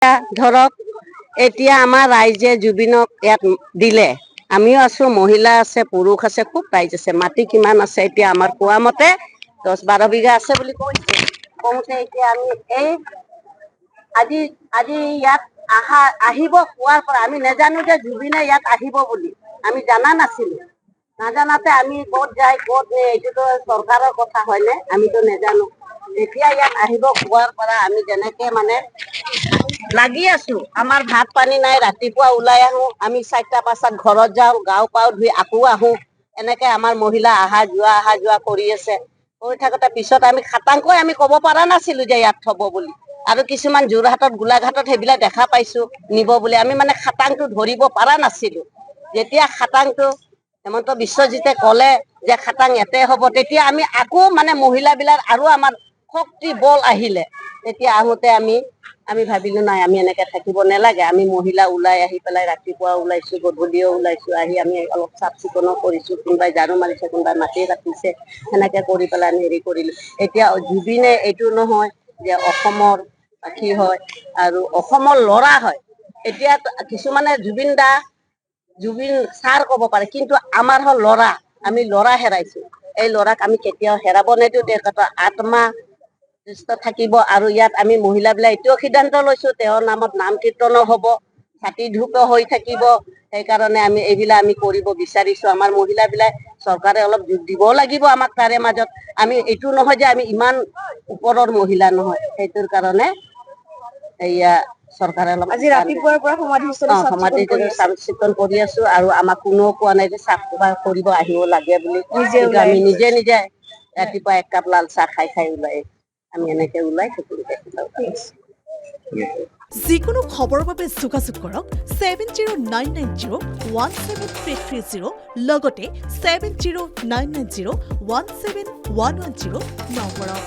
ধৰক এতিয়া আমাৰ ৰাইজে জুবিনক ইয়াত দিলে, আমিও আছো, মহিলা আছে, পুৰুষ আছে, খুব ৰাইজ আছে। মাটি কিমান আছে এতিয়া আমাৰ কোৱা মতে 10-12 বিঘা আছে বুলি কৈছে। কওঁতে এতিয়া আমি এই আজি ইয়াত আহিব কোৱাৰ পৰা আমি নাজানো যে জুবিনে ইয়াত আহিব বুলি আমি জানা নাছিলো। নাজানাতে আমি ক'ত যাই ক'ত এইটোতো চৰকাৰৰ কথা হয়নে, আমিতো নাজানো। যেতিয়া ইয়াত আহিব কোৱাৰ পৰা আমি যেনেকে মানে লাগি আছো। আমাৰ ভাত পানী নাই, ৰাতিপুৱা ওলাই আহো, আমি 4টা-5টাত ঘৰত যাওঁ, গাও পাও ধুই আকৌ আহো। এনেকে আমাৰ মহিলা অহা যোৱা কৰি আছে। কৰি থাকোতে পিছত আমি খাটাংকৈ আমি ক'ব পৰা নাছিলো যে ইয়াত থব বুলি। আৰু কিছুমান যোৰহাটত, গোলাঘাটত সেইবিলাক দেখা পাইছো নিব বুলি। আমি মানে খাটাংটো ধৰিব পৰা নাছিলো। যেতিয়া খাটাংটো হেমন্ত বিশ্বজিতে ক'লে যে খাটাং ইয়াতে হ'ব, তেতিয়া আমি আকৌ মানে মহিলাবিলাক আৰু আমাৰ শক্তি বল আহিলে। তেতিয়া আহোতে আমি ভাবিলো নাই, আমি এনেকে থাকিব নালাগে। আমি মহিলা ওলাই আহি পেলাই ৰাতিপুৱা ওলাইছো, গধূলিও ওলাইছো। আহি আমি অলপ চাফ চিকুণো কৰিছো, কোনোবাই ঝাৰু মাৰিছে, কোনোবাই মাটি কাটিছে, সেনেকে কৰি পেলাই আমি হেৰি কৰিলো। এতিয়া জুবিনে এইটো নহয় যে অসমৰ বাসী হয় আৰু অসমৰ ল'ৰা হয়। এতিয়া কিছুমানে জুবিন ছাৰ ক'ব পাৰে, কিন্তু আমাৰ হ'ল ল'ৰা, আমি ল'ৰা হেৰাইছো। এই ল'ৰাক আমি কেতিয়াও হেৰাব নিদিওঁ। তেখেতৰ আত্মা সুস্থ থাকিব। আৰু ইয়াত আমি মহিলাবিলাক এইটোও সিদ্ধান্ত লৈছো, তেওঁৰ নামত নাম কীৰ্তনো হ'ব, ছাতি ধূপো হৈ থাকিব। সেইকাৰণে আমি এইবিলাক আমি কৰিব বিচাৰিছো। আমাৰ মহিলাবিলাক চৰকাৰে অলপ যোগ দিবও লাগিব আমাক তাৰে মাজত। আমি এইটো নহয় যে আমি ইমান ওপৰৰ মহিলা নহয়, সেইটোৰ কাৰণে এয়া চৰকাৰে অলপ আজি ৰাতিপুৱাৰ পৰা সমাধিস্থল চাফ চিকুণ কৰি আছো। আৰু আমাক কোনেও কোৱা নাই যে চাফ কৰিব আহিব লাগে বুলি, কিন্তু আমি নিজে ৰাতিপুৱা 1 কাপ লাল চাহ খাই ওলাই আমি এনেকে ওলাই যিকোনো খবৰৰ বাবে যোগাযোগ কৰক 7099017330 লগতে 7099017110 নম্বৰত।